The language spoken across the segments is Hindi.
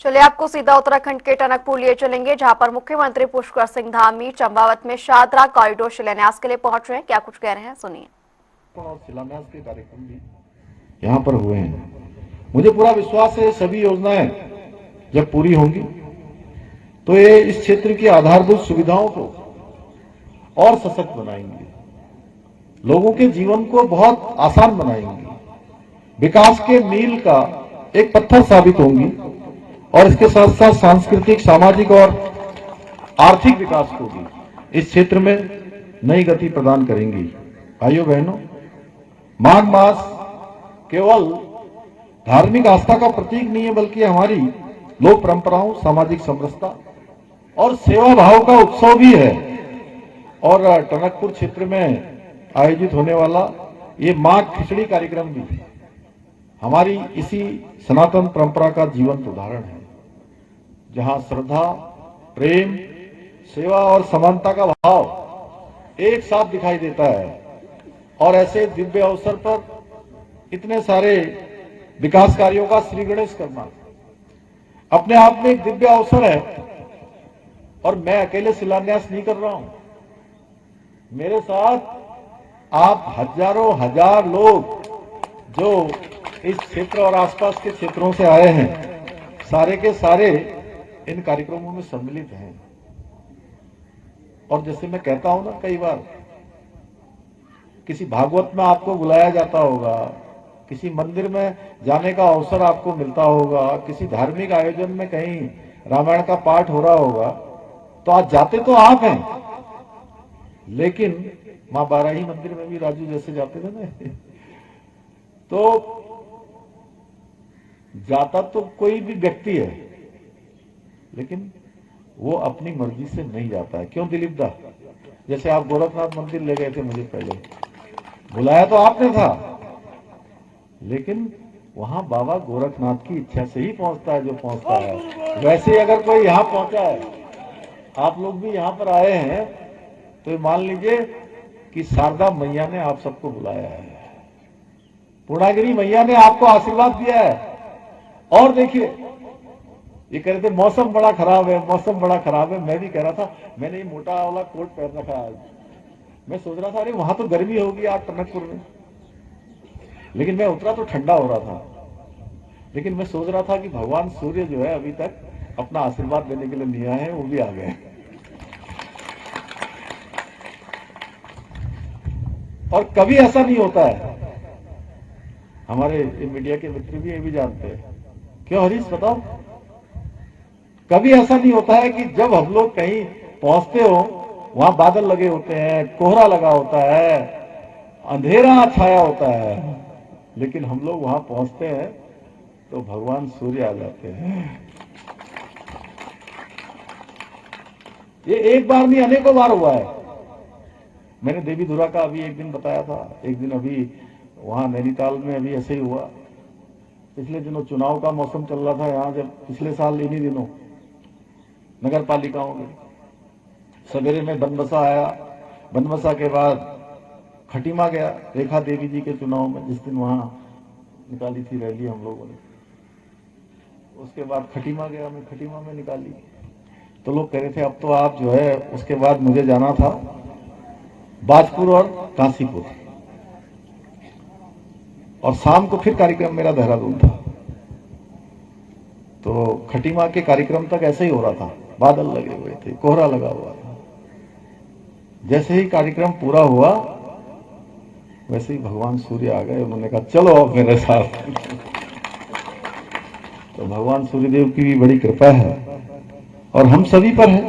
चलिए आपको सीधा उत्तराखंड के टनकपुर लिए चलेंगे, जहां पर मुख्यमंत्री पुष्कर सिंह धामी चंपावत में शाहदरा कॉरिडोर शिलान्यास के लिए पहुंच रहे हैं। क्या कुछ कह रहे हैं, सुनिए। और शिलान्यास के कार्यक्रम भी यहाँ पर हुए हैं। मुझे पूरा विश्वास है सभी योजनाएं जब पूरी होंगी तो ये इस क्षेत्र की आधारभूत सुविधाओं को और सशक्त बनाएंगी, लोगों के जीवन को बहुत आसान बनाएंगी, विकास के मील का एक पत्थर साबित होंगी और इसके साथ साथ सांस्कृतिक, सामाजिक और आर्थिक विकास को भी इस क्षेत्र में नई गति प्रदान करेंगी। भाइयों बहनों, माघ मास केवल धार्मिक आस्था का प्रतीक नहीं है, बल्कि हमारी लोक परंपराओं, सामाजिक समरसता और सेवा भाव का उत्सव भी है। और टनकपुर क्षेत्र में आयोजित होने वाला ये माघ खिचड़ी कार्यक्रम भी हमारी इसी सनातन परंपरा का जीवंत उदाहरण है, जहां श्रद्धा, प्रेम, सेवा और समानता का भाव एक साथ दिखाई देता है। और ऐसे दिव्य अवसर पर इतने सारे विकास कार्यों का श्री गणेश करना अपने आप में एक दिव्य अवसर है। और मैं अकेले शिलान्यास नहीं कर रहा हूं, मेरे साथ आप हजारों हजार लोग जो इस क्षेत्र और आसपास के क्षेत्रों से आए हैं, सारे के सारे इन कार्यक्रमों में सम्मिलित हैं। और जैसे मैं कहता हूं ना, कई बार किसी भागवत में आपको बुलाया जाता होगा, किसी मंदिर में जाने का अवसर आपको मिलता होगा, किसी धार्मिक आयोजन में कहीं रामायण का पाठ हो रहा होगा, तो आज जाते तो आप हैं, लेकिन मां बाराही मंदिर में भी राजू जैसे जाते थे ना, तो जाता तो कोई भी व्यक्ति है, लेकिन वो अपनी मर्जी से नहीं जाता है। क्यों दिलीप दा? जैसे आप गोरखनाथ मंदिर ले गए थे मुझे, पहले बुलाया तो आपने था, लेकिन वहां बाबा गोरखनाथ की इच्छा से ही पहुंचता है जो पहुंचता है। वैसे अगर कोई यहां पहुंचा है, आप लोग भी यहां पर आए हैं, तो मान लीजिए कि शारदा मैया ने आप सबको बुलाया है, पूर्णागिरी मैया ने आपको आशीर्वाद दिया है। और देखिए, ये कह रहे थे मौसम बड़ा खराब है, मौसम बड़ा खराब है। मैं भी कह रहा था, मैंने ये मोटा वाला कोट पहन रखा है आज। मैं सोच रहा था अरे वहां तो गर्मी होगी आज टनकपुर में, लेकिन मैं उतरा तो ठंडा हो रहा था। लेकिन मैं सोच रहा था कि भगवान सूर्य जो है अभी तक अपना आशीर्वाद देने के लिए नहीं आए हैं, वो भी आ गए। और कभी ऐसा नहीं होता है, हमारे मीडिया के मित्र भी ये भी जानते हैं। क्यों हरीश बताओ? कभी ऐसा नहीं होता है कि जब हम लोग कहीं पहुंचते हो, वहां बादल लगे होते हैं, कोहरा लगा होता है, अंधेरा छाया होता है, लेकिन हम लोग वहां पहुंचते हैं तो भगवान सूर्य आ जाते हैं। ये एक बार नहीं, अनेकों बार हुआ है। मैंने देवी धुरा का अभी एक दिन बताया था, एक दिन अभी वहां नैनीताल में अभी ऐसे ही हुआ। पिछले दिनों चुनाव का मौसम चल रहा था यहां, जब पिछले साल इन्हीं दिनों नगर पालिकाओं में सवेरे में बनबसा आया, बनबसा के बाद खटीमा गया रेखा देवी जी के चुनाव में, जिस दिन वहां निकाली थी रैली हम लोगों ने। उसके बाद खटीमा गया, मैं खटीमा में निकाली, तो लोग कह रहे थे अब तो आप जो है, उसके बाद मुझे जाना था बाजपुर और काशीपुर, और शाम को फिर कार्यक्रम मेरा देहरादून था। तो खटीमा के कार्यक्रम तक ऐसे ही हो रहा था, बादल लगे हुए थे, कोहरा लगा हुआ था। जैसे ही कार्यक्रम पूरा हुआ, वैसे ही भगवान सूर्य आ गए। उन्होंने कहा चलो अब मेरे साथ। तो भगवान सूर्यदेव की भी बड़ी कृपा है और हम सभी पर है।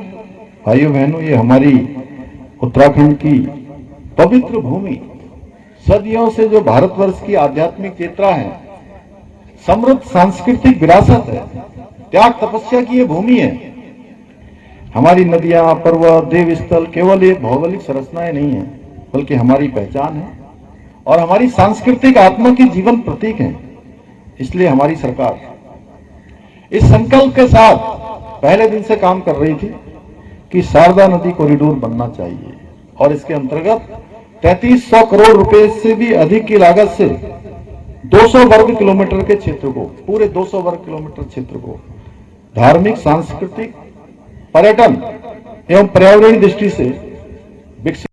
भाइयों बहनों, ये हमारी उत्तराखंड की पवित्र भूमि, सदियों से जो भारतवर्ष की आध्यात्मिक चेतना है, समृद्ध सांस्कृतिक विरासत है, त्याग तपस्या की ये भूमि है। हमारी नदियां, पर्वत, देवस्थल केवल एक भौगोलिक संरचनाएं नहीं है, बल्कि हमारी पहचान है और हमारी सांस्कृतिक आत्मा की जीवन प्रतीक है। इसलिए हमारी सरकार इस संकल्प के साथ पहले दिन से काम कर रही थी कि शारदा नदी कॉरिडोर बनना चाहिए, और इसके अंतर्गत 3300 करोड़ रुपए से भी अधिक की लागत से 200 वर्ग किलोमीटर के क्षेत्र को, पूरे 200 वर्ग किलोमीटर क्षेत्र को धार्मिक, सांस्कृतिक, पर्यटन एवं पर्यावरण दृष्टि से विकसित।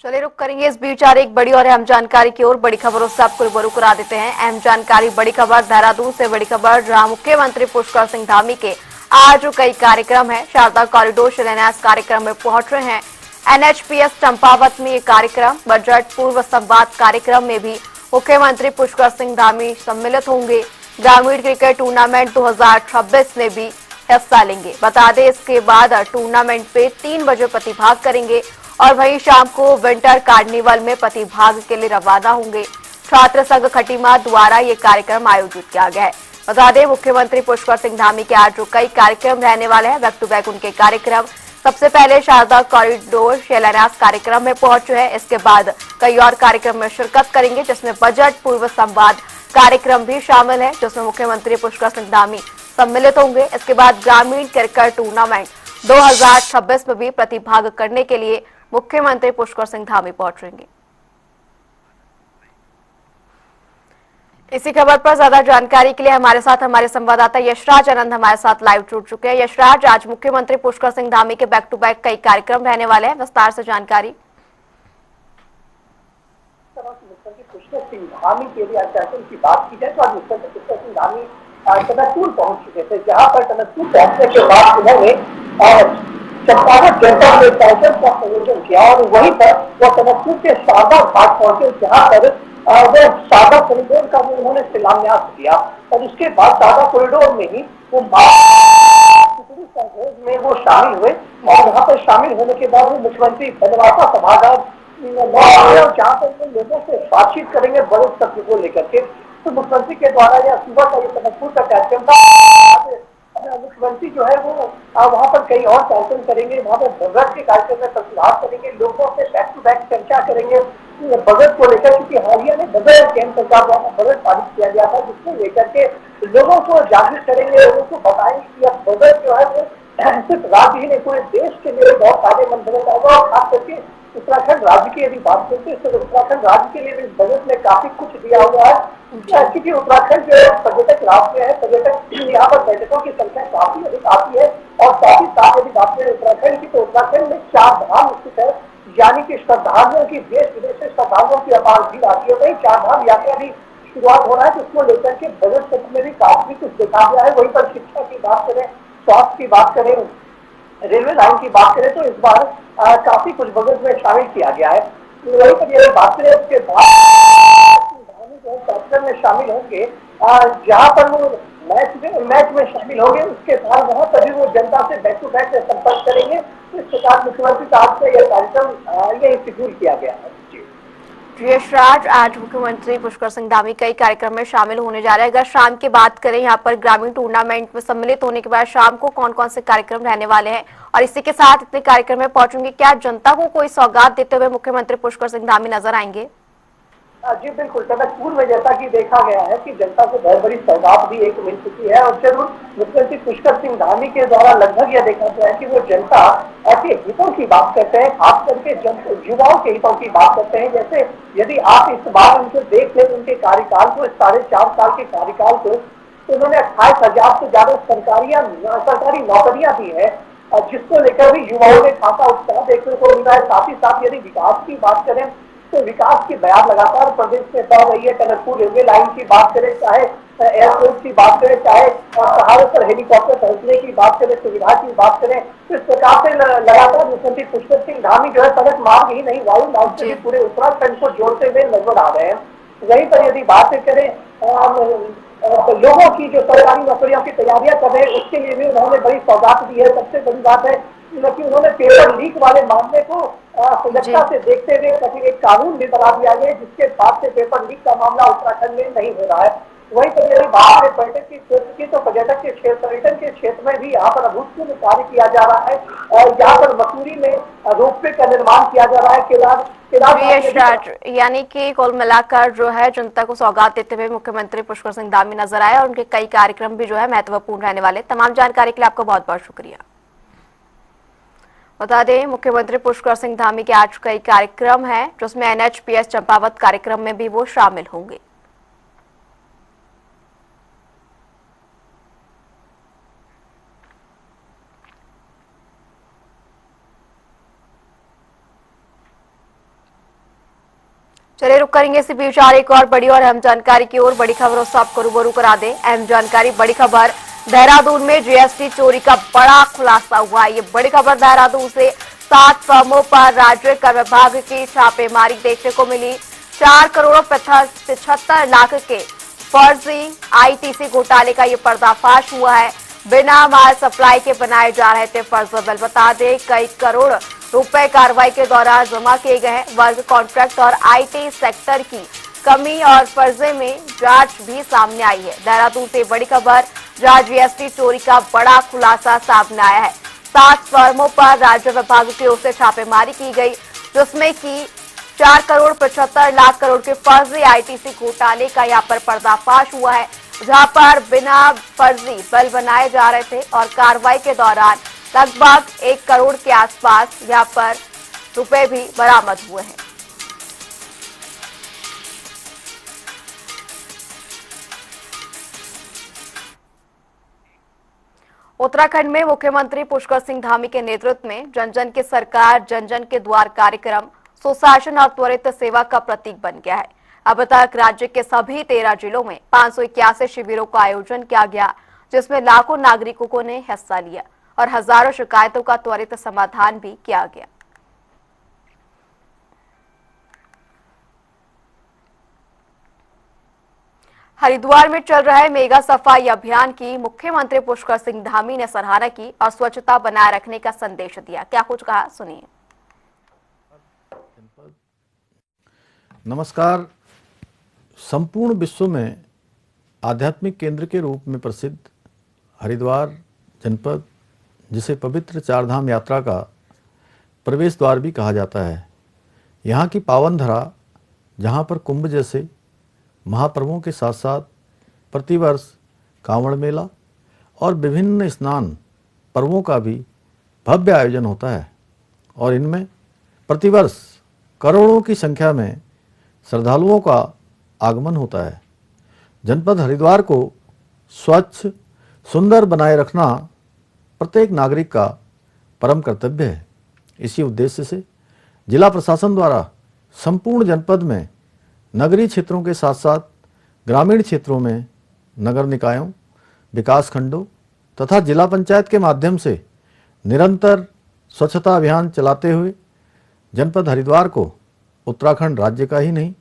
चलिए रुक करेंगे इस बीच आ रही एक बड़ी और अहम जानकारी की ओर। बड़ी खबरों से आपको रूबरू करा देते हैं। अहम जानकारी, बड़ी खबर देहरादून से बड़ी खबर, जहां मुख्यमंत्री पुष्कर सिंह धामी के आज कई कार्यक्रम है। शारदा कॉरिडोर शिलान्यास कार्यक्रम में पहुंच रहे हैं। एनएचपीएस चंपावत में ये कार्यक्रम, बजट पूर्व संवाद कार्यक्रम में भी मुख्यमंत्री पुष्कर सिंह धामी सम्मिलित होंगे। ग्रामीण क्रिकेट टूर्नामेंट 2026 में भी हिस्सा लेंगे। बता दें इसके बाद टूर्नामेंट पे 3 बजे प्रतिभाग करेंगे और वहीं शाम को विंटर कार्निवल में प्रतिभाग के लिए रवाना होंगे। छात्र संघ खटीमा द्वारा ये कार्यक्रम आयोजित किया गया है। बता दें मुख्यमंत्री पुष्कर सिंह धामी के आज कई कार्यक्रम रहने वाले हैं। बैक टू बैक उनके कार्यक्रम, सबसे पहले शारदा कॉरिडोर शिलान्यास कार्यक्रम में पहुंचे हैं। इसके बाद कई और कार्यक्रम में शिरकत करेंगे, जिसमें बजट पूर्व संवाद कार्यक्रम भी शामिल है, जिसमें मुख्यमंत्री पुष्कर सिंह धामी सम्मिलित होंगे। इसके बाद ग्रामीण क्रिकेट टूर्नामेंट 2026 में भी प्रतिभाग करने के लिए मुख्यमंत्री पुष्कर सिंह धामी पहुंचेंगे। इसी खबर पर ज्यादा जानकारी के लिए हमारे साथ हमारे संवाददाता यशराज आनंद हमारे साथ लाइव जुड़ चुके हैं। यशराज, आज मुख्यमंत्री पुष्कर सिंह धामी के बैक टू बैक कई कार्यक्रम रहने वाले हैं, विस्तार से जानकारी। मुख्यमंत्री पुष्कर सिंह धामी के लिए कार्यक्रम की बात की जाए तो आज मुख्यमंत्री पुष्कर सिंह धामी टनकपुर पहुंच चुके थे, जहां पर टनकपुर पहुंचने के बाद उन्होंने चंपावत जनपद में कार्यक्रम का आयोजन किया और वहीं पर वो टनकपुर के शारदा घाट पहुंचे, जहां पर वो शारदा कॉरिडोर का उन्होंने शिलान्यास किया और उसके बाद शारदा कॉरिडोर में ही वो में वो शामिल हुए और वहां पर शामिल होने के बाद वो मुख्यमंत्री बनवासा सभागार जहाँ पर वो लोगों से बातचीत करेंगे बड़े सत्र को लेकर के। तो मुख्यमंत्री के द्वारा यह सुबह का ये टनकपुर का कार्यक्रम था। मुख्यमंत्री जो है वो वहाँ पर कई और कार्यक्रम करेंगे, वहाँ पर बजट के कार्यक्रम में प्रतिभाग करेंगे, लोगों से बैक टू बैक चर्चा करेंगे बजट को लेकर, क्योंकि हालिया में बजट केंद्र सरकार द्वारा बजट पारित किया गया था, जिसको लेकर के लोगों को जागृत करेंगे, लोगों को बताएंगे कि यह बजट जो है वो सिर्फ राज्य ही नहीं पूरे देश के लिए बहुत फायदेमंद बजट होगा। और खास करके उत्तराखंड राज्य की यदि बात करते हैं तो उत्तराखंड राज्य के लिए भी बजट में काफी कुछ दिया हुआ है, क्योंकि उत्तराखंड जो है पर्यटक राज्य है। पर्यटक यहाँ पर पर्यटकों की संख्या काफी अधिक आती है और साथ ही साथ यदि बात करें उत्तराखंड की तो उत्तराखंड में 4 धाम स्थित है, यानी कि श्रद्धालुओं की देश विदेश से श्रद्धालुओं की अपार भीड़ आती है। वही 4 धाम यात्रा भी शुरुआत हो रहा है, जिसको लेकर के बजट सत्र में भी काफी कुछ देखा गया है। वहीं पर शिक्षा की बात करें, स्वास्थ्य की बात करें, रेलवे लाइन की बात करें तो इस बार काफी कुछ बजट में शामिल किया गया है। वहीं पर यदि बात करें उसके बाद में शामिल होंगे, जहाँ पर वो मैच में शामिल होंगे, उसके बाद वहाँ पर भी वो जनता से बैक टू बैक संपर्क करेंगे। इस प्रकार मुख्यमंत्री का आज से यह कार्यक्रम यही शेड्यूल किया गया है। यशराज, आज मुख्यमंत्री पुष्कर सिंह धामी कई कार्यक्रम में शामिल होने जा रहे हैं। अगर शाम की बात करें, यहाँ पर ग्रामीण टूर्नामेंट में सम्मिलित होने के बाद शाम को कौन कौन से कार्यक्रम रहने वाले हैं और इसी के साथ इतने कार्यक्रम में पहुंचेंगे, क्या जनता को कोई सौगात देते हुए मुख्यमंत्री पुष्कर सिंह धामी नजर आएंगे? जी बिल्कुल, टनकपुर में जैसा कि देखा गया है कि जनता को बहुत बड़ी सौगात भी एक मिल चुकी है और जरूर मुख्यमंत्री पुष्कर सिंह धामी के द्वारा लगभग यह देखा गया है कि वो जनता के हितों की बात करते हैं, खास करके युवाओं के हितों की बात करते हैं। जैसे यदि आप इस बार उनको देख लें, उनके कार्यकाल को, 4.5 साल के कार्यकाल को, तो उन्होंने 28,000 से ज्यादा सरकारी नौकरियां दी है, जिसको लेकर भी युवाओं में खासा उत्साह देखने को मिल रहा है। साथ ही साथ यदि विकास की बात करें तो विकास की बयान लगातार प्रदेश में बढ़ रही है। टनकपुर रेलवे लाइन की बात करें, चाहे एयरपोर्ट की बात करें, चाहे सहारे पर हेलीकॉप्टर पहुंचने की बात करें, सुविधा की बात करें, तो इस प्रकार से लगातार मुख्यमंत्री पुष्कर सिंह धामी जो है सड़क मार्ग ही नहीं वायु मार्ग से भी पूरे उत्तराखंड को जोड़ते हुए नजर आ रहे हैं। वहीं पर यदि बात करें लोगों की जो सरकारी नौकरियों की तैयारियां कर रहे हैं, उसके लिए भी उन्होंने बड़ी सौगात दी है। सबसे बड़ी बात है कि उन्होंने पेपर लीक वाले मामले को सजगता से देखते हुए एक कानून भी बना दिया गया, जिसके बाद से पेपर लीक का मामला उत्तराखंड में नहीं हो रहा है। वहीं पर यदि बात करें पर्यटक की क्षेत्र की तो पर्यटन के क्षेत्र में भी यहाँ पर अभूतपूर्व कार्य किया जा रहा है और यहाँ पर मसूरी में रोपवे का निर्माण किया जा रहा है। यानी कि कुल मिलाकर जो है जनता को सौगात देते हुए मुख्यमंत्री पुष्कर सिंह धामी नजर आए और उनके कई कार्यक्रम भी जो है महत्वपूर्ण रहने वाले। तमाम जानकारी के लिए आपका बहुत बहुत शुक्रिया। बता दें मुख्यमंत्री पुष्कर सिंह धामी के आज कई कार्यक्रम हैं, जिसमें एनएचपीएस चंपावत कार्यक्रम में भी वो शामिल होंगे। चलिए रुक करेंगे इसी बीच आ रही एक और बड़ी और अहम जानकारी की ओर। बड़ी खबरों से आपको रूबरू करा दें। अहम जानकारी, बड़ी खबर देहरादून में जीएसटी चोरी का बड़ा खुलासा हुआ है। ये बड़ी खबर देहरादून से 7 फर्मों पर राज्य कर विभाग की छापेमारी देखने को मिली। 4 करोड़ 75 लाख के फर्जी आईटीसी घोटाले का ये पर्दाफाश हुआ है। बिना माल सप्लाई के बनाए जा रहे थे फर्जी बिल। बता दें कई करोड़ रुपए कार्रवाई के दौरान जमा किए गए हैं। वर्क कॉन्ट्रैक्ट और आईटी सेक्टर की कमी और फर्जे में जांच भी सामने आई है। देहरादून से बड़ी खबर, जहां जीएसटी चोरी का बड़ा खुलासा सामने आया है। 7 फर्मों पर राज्य विभाग की ओर से छापेमारी की गई, जिसमें कि 4 करोड़ 75 लाख करोड़ के फर्जी आईटीसी घोटाले का यहाँ पर पर्दाफाश हुआ है, जहां पर बिना फर्जी बिल बनाए जा रहे थे और कार्रवाई के दौरान लगभग 1 करोड़ के आसपास यहाँ पर रुपए भी बरामद हुए हैं। उत्तराखंड में मुख्यमंत्री पुष्कर सिंह धामी के नेतृत्व में जन जन की सरकार जन जन के द्वार कार्यक्रम सुशासन और त्वरित सेवा का प्रतीक बन गया है। अब तक राज्य के सभी 13 जिलों में 581 शिविरों का आयोजन किया गया, जिसमें लाखों नागरिकों ने हिस्सा लिया और हजारों शिकायतों का त्वरित समाधान भी किया गया। हरिद्वार में चल रहे मेगा सफाई अभियान की मुख्यमंत्री पुष्कर सिंह धामी ने सराहना की और स्वच्छता बनाए रखने का संदेश दिया। क्या कुछ कहा, सुनिए। नमस्कार। संपूर्ण विश्व में आध्यात्मिक केंद्र के रूप में प्रसिद्ध हरिद्वार जनपद, जिसे पवित्र चारधाम यात्रा का प्रवेश द्वार भी कहा जाता है, यहाँ की पावन धरा, जहाँ पर कुंभ जैसे महापर्वों के साथ साथ प्रतिवर्ष कांवड़ मेला और विभिन्न स्नान पर्वों का भी भव्य आयोजन होता है और इनमें प्रतिवर्ष करोड़ों की संख्या में श्रद्धालुओं का आगमन होता है। जनपद हरिद्वार को स्वच्छ सुंदर बनाए रखना प्रत्येक नागरिक का परम कर्तव्य है। इसी उद्देश्य से जिला प्रशासन द्वारा संपूर्ण जनपद में नगरीय क्षेत्रों के साथ साथ ग्रामीण क्षेत्रों में नगर निकायों, विकास खंडों तथा जिला पंचायत के माध्यम से निरंतर स्वच्छता अभियान चलाते हुए जनपद हरिद्वार को उत्तराखंड राज्य का ही नहीं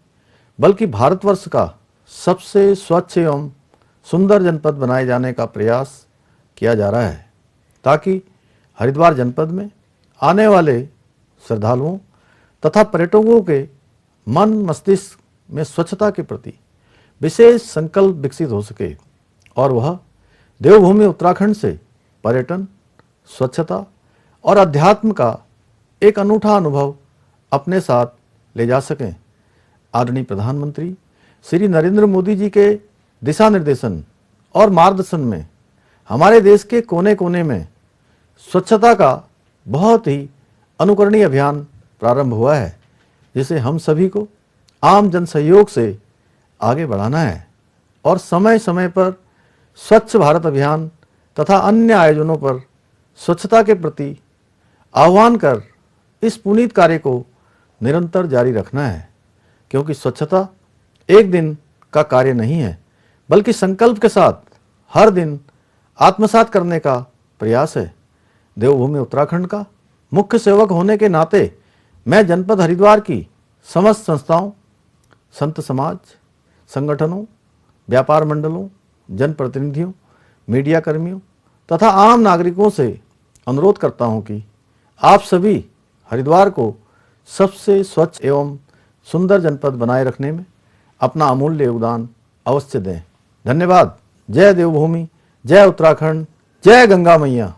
बल्कि भारतवर्ष का सबसे स्वच्छ एवं सुंदर जनपद बनाए जाने का प्रयास किया जा रहा है, ताकि हरिद्वार जनपद में आने वाले श्रद्धालुओं तथा पर्यटकों के मन मस्तिष्क में स्वच्छता के प्रति विशेष संकल्प विकसित हो सके और वह देवभूमि उत्तराखंड से पर्यटन, स्वच्छता और अध्यात्म का एक अनूठा अनुभव अपने साथ ले जा सकें। आदरणीय प्रधानमंत्री श्री नरेंद्र मोदी जी के दिशा निर्देशन और मार्गदर्शन में हमारे देश के कोने कोने में स्वच्छता का बहुत ही अनुकरणीय अभियान प्रारंभ हुआ है, जिसे हम सभी को आम जन सहयोग से आगे बढ़ाना है और समय समय पर स्वच्छ भारत अभियान तथा अन्य आयोजनों पर स्वच्छता के प्रति आह्वान कर इस पुनीत कार्य को निरंतर जारी रखना है, क्योंकि स्वच्छता एक दिन का कार्य नहीं है बल्कि संकल्प के साथ हर दिन आत्मसात करने का प्रयास है। देवभूमि उत्तराखंड का मुख्य सेवक होने के नाते मैं जनपद हरिद्वार की समस्त संस्थाओं, संत समाज, संगठनों, व्यापार मंडलों, जनप्रतिनिधियों, मीडिया कर्मियों तथा आम नागरिकों से अनुरोध करता हूं कि आप सभी हरिद्वार को सबसे स्वच्छ एवं सुंदर जनपद बनाए रखने में अपना अमूल्य योगदान अवश्य दें। धन्यवाद। जय देवभूमि, जय उत्तराखंड, जय गंगा मैया।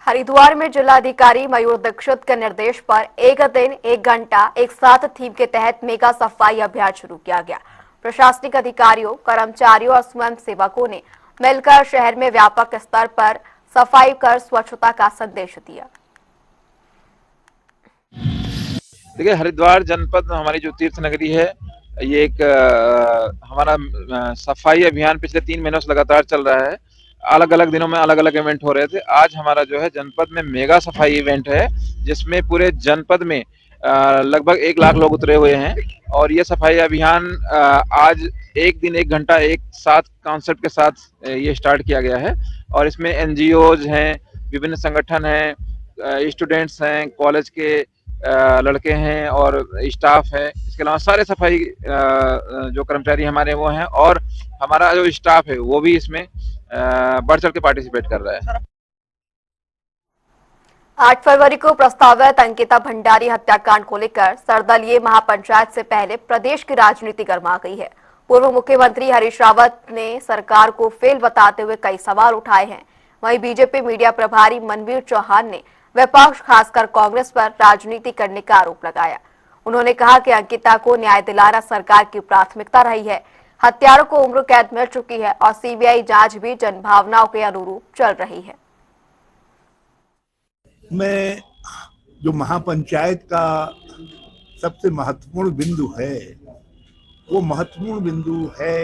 हरिद्वार में जिलाधिकारी मयूर दीक्षित के निर्देश पर एक दिन एक घंटा एक साथ थीम के तहत मेगा सफाई अभियान शुरू किया गया। प्रशासनिक अधिकारियों, कर्मचारियों और स्वयं सेवकों ने मिलकर शहर में व्यापक स्तर पर सफाई कर स्वच्छता का संदेश दिया। देखिए, हरिद्वार जनपद हमारी जो तीर्थ नगरी है, ये एक हमारा सफाई अभियान पिछले 3 महीनों से लगातार चल रहा है। अलग अलग दिनों में अलग अलग इवेंट हो रहे थे। आज हमारा जो है जनपद में मेगा सफाई इवेंट है, जिसमें पूरे जनपद में लगभग 1 लाख लोग उतरे हुए हैं और ये सफाई अभियान आज एक दिन 1 घंटा एक साथ कॉन्सेप्ट के साथ ये स्टार्ट किया गया है और इसमें एनजीओज हैं, विभिन्न संगठन हैं, स्टूडेंट्स हैं, कॉलेज के लड़के हैं और स्टाफ है। इसके अलावा सारे सफाई जो कर्मचारी हमारे वो हैं और हमारा जो स्टाफ है वो भी इसमें बढ़ चढ़ के पार्टिसिपेट कर रहा है। 8 फरवरी को प्रस्तावित अंकिता भंडारी हत्याकांड को लेकर सर्वदलीय महापंचायत से पहले प्रदेश की राजनीति गर्मा गई है। पूर्व मुख्यमंत्री हरीश रावत ने सरकार को फेल बताते हुए कई सवाल उठाए हैं। वहीं बीजेपी मीडिया प्रभारी मनवीर चौहान ने विपक्ष खासकर कांग्रेस पर राजनीति करने का आरोप लगाया। उन्होंने कहा कि अंकिता को न्याय दिलाना सरकार की प्राथमिकता रही है। हत्यारों को उम्र कैद मिल चुकी है और सीबीआई जांच भी जनभावनाओं के अनुरूप चल रही है। में जो महापंचायत का सबसे महत्वपूर्ण बिंदु है वो महत्वपूर्ण बिंदु है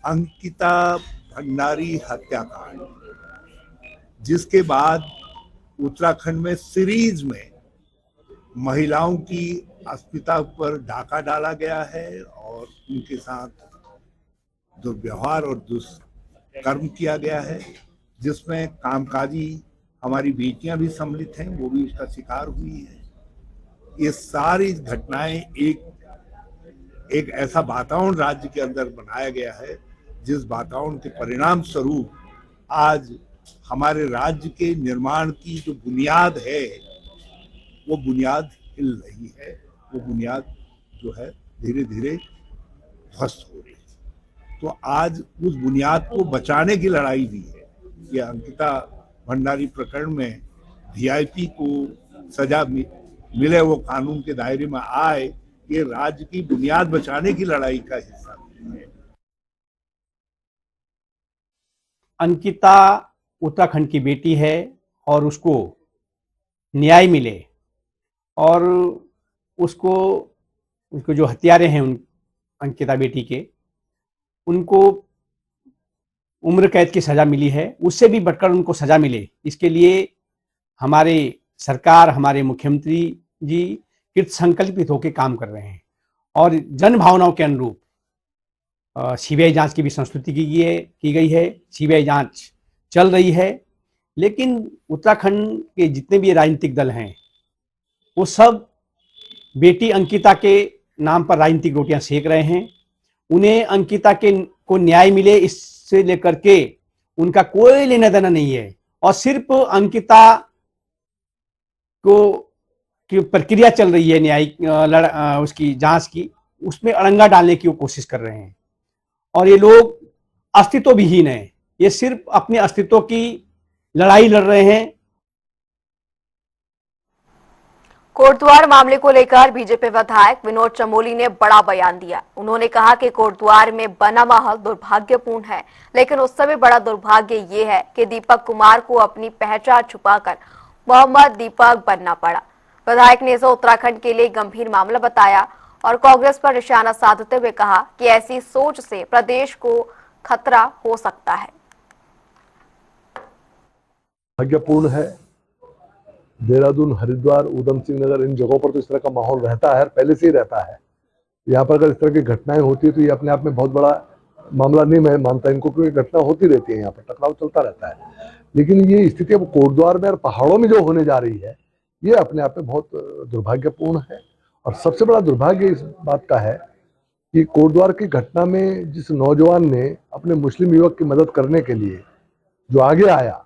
अंकिता भंडारी हत्याकांड, जिसके बाद उत्तराखंड में सीरीज में महिलाओं की अस्मिता पर डाका डाला गया है और उनके साथ दुर्व्यवहार और दुष्कर्म किया गया है, जिसमें कामकाजी हमारी बेटियां भी सम्मिलित हैं, वो भी इसका शिकार हुई है। ये सारी घटनाएं एक ऐसा वातावरण राज्य के अंदर बनाया गया है जिस वातावरण के परिणाम स्वरूप आज हमारे राज्य के निर्माण की जो बुनियाद है वो बुनियाद हिल रही है, वो बुनियाद जो है धीरे धीरे ध्वस्त हो रही है। तो आज उस बुनियाद को बचाने की लड़ाई भी है। ये अंकिता भंडारी प्रकरण में वीआईपी को सजा मिले, वो कानून के दायरे में आए, ये राज्य की बुनियाद बचाने की लड़ाई का हिस्सा है। अंकिता उत्तराखंड की बेटी है और उसको न्याय मिले और उसको जो हत्यारे हैं उन अंकिता बेटी के, उनको उम्र कैद की सजा मिली है, उससे भी बढ़कर उनको सजा मिले, इसके लिए हमारे सरकार, हमारे मुख्यमंत्री जी कृत संकल्पित होकर काम कर रहे हैं और जन भावनाओं के अनुरूप सीबीआई जांच की भी संस्तुति की गई है। सीबीआई जांच चल रही है, लेकिन उत्तराखंड के जितने भी राजनीतिक दल हैं वो सब बेटी अंकिता के नाम पर राजनीतिक रोटियां सेक रहे हैं। उन्हें अंकिता को न्याय मिले इससे लेकर के उनका कोई लेना देना नहीं है और सिर्फ अंकिता को की प्रक्रिया चल रही है न्यायिक उसकी जांच की, उसमें अड़ंगा डालने की वो कोशिश कर रहे हैं और ये लोग अस्तित्व विहीन है। ये सिर्फ अपने अस्तित्व की लड़ाई लड़ रहे हैं। कोटद्वार मामले को लेकर बीजेपी विधायक विनोद चमोली ने बड़ा बयान दिया। उन्होंने कहा कि कोटद्वार में बना माहौल दुर्भाग्यपूर्ण है, लेकिन उससे भी बड़ा दुर्भाग्य ये है कि दीपक कुमार को अपनी पहचान छुपाकर मोहम्मद दीपक बनना पड़ा। विधायक ने इसे उत्तराखंड के लिए गंभीर मामला बताया और कांग्रेस पर निशाना साधते हुए कहा कि ऐसी सोच से प्रदेश को खतरा हो सकता है। दुर्भाग्यपूर्ण है। देहरादून, हरिद्वार, ऊधम सिंह नगर, इन जगहों पर तो इस तरह का माहौल रहता है, पहले से ही रहता है। यहाँ पर अगर इस तरह की घटनाएं होती है तो ये अपने आप में बहुत बड़ा मामला नहीं मैं मानता इनको, क्योंकि घटना होती रहती है, यहाँ पर टकराव चलता रहता है। लेकिन ये स्थिति अब कोटद्वार में और पहाड़ों में जो होने जा रही है ये अपने आप में बहुत दुर्भाग्यपूर्ण है। और सबसे बड़ा दुर्भाग्य इस बात का है कि कोटद्वार की घटना में जिस नौजवान ने अपने मुस्लिम युवक की मदद करने के लिए जो आगे आया,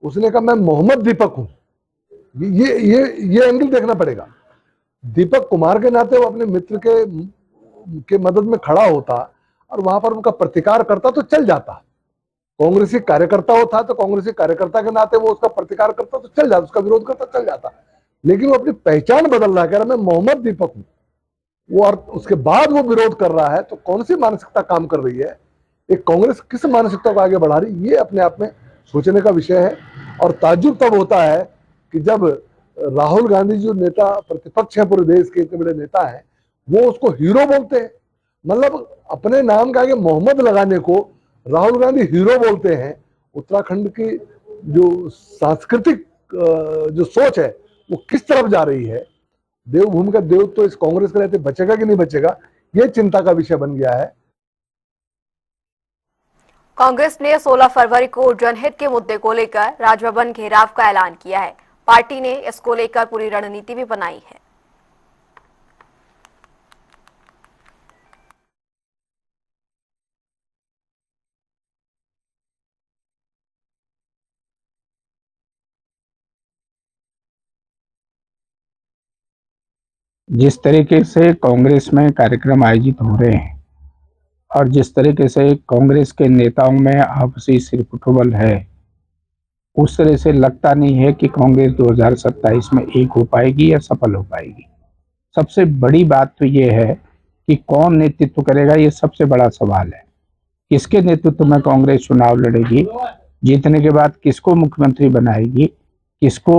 उसने कहा मैं मोहम्मद दीपक हूं। ये एंगल देखना पड़ेगा। दीपक कुमार के नाते वो अपने मित्र के मदद में खड़ा होता और वहां पर उनका प्रतिकार करता तो चल जाता। कांग्रेसी कार्यकर्ता होता तो कांग्रेसी कार्यकर्ता के नाते वो उसका प्रतिकार करता तो चल जाता, उसका विरोध करता चल जाता। लेकिन वो अपनी पहचान बदल रहा है, कह रहा मैं मोहम्मद दीपक हूं वो, और उसके बाद वो विरोध कर रहा है। तो कौन सी मानसिकता काम कर रही है, एक कांग्रेस किस मानसिकता को आगे बढ़ा रही, ये अपने आप में सोचने का विषय है। और ताज्जुब तब होता है कि जब राहुल गांधी जो नेता प्रतिपक्ष है पूरे देश के, इतने बड़े नेता हैं, वो उसको हीरो बोलते हैं। मतलब अपने नाम के आगे मोहम्मद लगाने को राहुल गांधी हीरो बोलते हैं। उत्तराखंड की जो सांस्कृतिक जो सोच है वो किस तरफ जा रही है, देवभूमि का देव तो इस कांग्रेस के रहते बचेगा कि नहीं बचेगा, ये चिंता का विषय बन गया है। कांग्रेस ने 16 फरवरी को जनहित के मुद्दे को लेकर राजभवन घेराव का ऐलान किया है। पार्टी ने इसको लेकर पूरी रणनीति भी बनाई है। जिस तरीके से कांग्रेस में कार्यक्रम आयोजित हो रहे हैं और जिस तरीके से कांग्रेस के नेताओं में आपसी सिरपुटबल है, उस तरह से लगता नहीं है कि कांग्रेस 2027 में एक हो पाएगी या सफल हो पाएगी। सबसे बड़ी बात तो ये है कि कौन नेतृत्व करेगा, ये सबसे बड़ा सवाल है। किसके नेतृत्व में कांग्रेस चुनाव लड़ेगी, जीतने के बाद किसको मुख्यमंत्री बनाएगी, किसको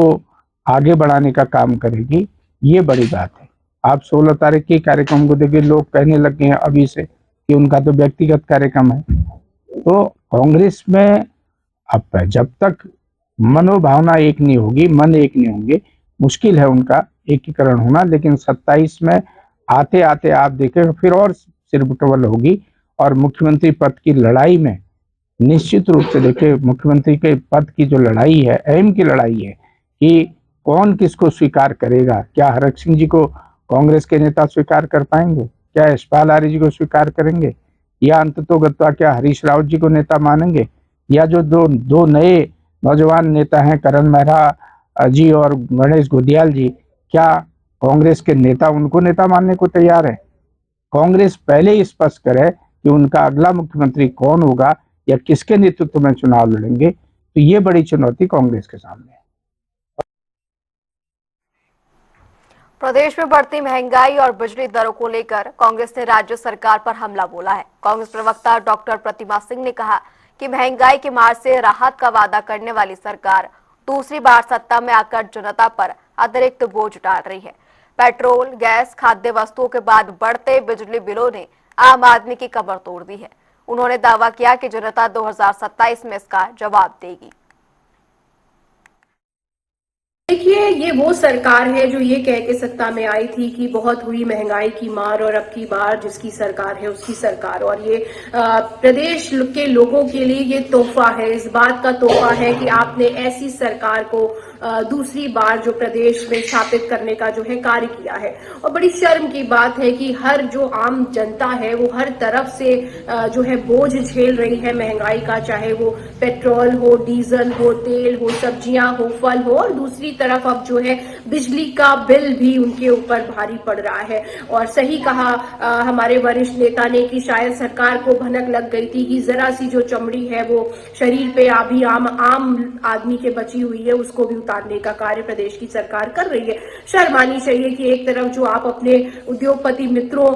आगे बढ़ाने का काम करेगी, ये बड़ी बात है। आप 16 तारीख के कार्यक्रम को देखिए, लोग कहने लगे हैं अभी से कि उनका तो व्यक्तिगत कार्यक्रम है। तो कांग्रेस में अब जब तक मनोभावना एक नहीं होगी, मन एक नहीं होंगे, मुश्किल है उनका एकीकरण होना। लेकिन 27 में आते आते आप देखें फिर और सिरबुटबल होगी और मुख्यमंत्री पद की लड़ाई में निश्चित रूप से देखिए, मुख्यमंत्री के पद की जो लड़ाई है, अहम की लड़ाई है कि कौन किसको स्वीकार करेगा। क्या हरक सिंह जी को कांग्रेस के नेता स्वीकार कर पाएंगे? क्या यशपाल आर्य जी को स्वीकार करेंगे? या अंततोगत्वा क्या हरीश रावत जी को नेता मानेंगे? या जो दो नए नौजवान नेता हैं, करण मेहरा जी और गणेश गोदियाल जी, क्या कांग्रेस के नेता उनको नेता मानने को तैयार है? कांग्रेस पहले ही स्पष्ट करे कि उनका अगला मुख्यमंत्री कौन होगा या किसके नेतृत्व में चुनाव लड़ेंगे। तो ये बड़ी चुनौती कांग्रेस के सामने है। प्रदेश में बढ़ती महंगाई और बिजली दरों को लेकर कांग्रेस ने राज्य सरकार पर हमला बोला है। कांग्रेस प्रवक्ता डॉक्टर प्रतिमा सिंह ने कहा कि महंगाई की मार से राहत का वादा करने वाली सरकार दूसरी बार सत्ता में आकर जनता पर अतिरिक्त बोझ डाल रही है। पेट्रोल, गैस, खाद्य वस्तुओं के बाद बढ़ते बिजली बिलों ने आम आदमी की कमर तोड़ दी है। उन्होंने दावा किया कि जनता 2027 में इसका जवाब देगी। देखिए, ये वो सरकार है जो ये कह के सत्ता में आई थी कि बहुत हुई महंगाई की मार और अब की बार जिसकी सरकार है उसकी सरकार, और ये प्रदेश के लोगों के लिए ये तोहफा है, इस बात का तोहफा है कि आपने ऐसी सरकार को दूसरी बार जो प्रदेश में स्थापित करने का जो है कार्य किया है। और बड़ी शर्म की बात है कि हर जो आम जनता है वो हर तरफ से जो है बोझ झेल रही है महंगाई का, चाहे वो पेट्रोल हो, डीजल हो, तेल हो, सब्जियां हो, फल हो, और दूसरी तरफ अब जो है बिजली का बिल भी उनके ऊपर भारी पड़ रहा है। और सही कहा हमारे वरिष्ठ नेता ने कि शायद सरकार को भनक लग गई थी कि जरा सी जो चमड़ी है वो शरीर पे अभी आम आदमी के बची हुई है उसको भी उतारने का कार्य प्रदेश की सरकार कर रही है। शर्म आनी चाहिए कि एक तरफ जो आप अपने उद्योगपति मित्रों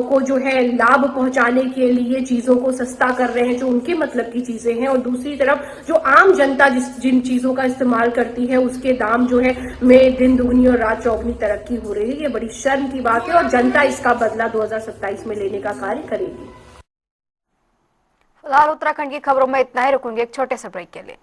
को जो है लाभ पहुंचाने के लिए चीजों को सस्ता कर रहे हैं जो उनके मतलब की चीजें हैं, और दूसरी तरफ जो आम जनता जिन चीजों का इस्तेमाल करती है उसके दाम जो है में दिन दुगनी और रात चौगनी तरक्की हो रही है। ये बड़ी शर्म की बात है और जनता इसका बदला 2027 में लेने का कार्य करेगी। फिलहाल उत्तराखंड की खबरों में इतना ही। रुकेंगे एक छोटे से ब्रेक के लिए।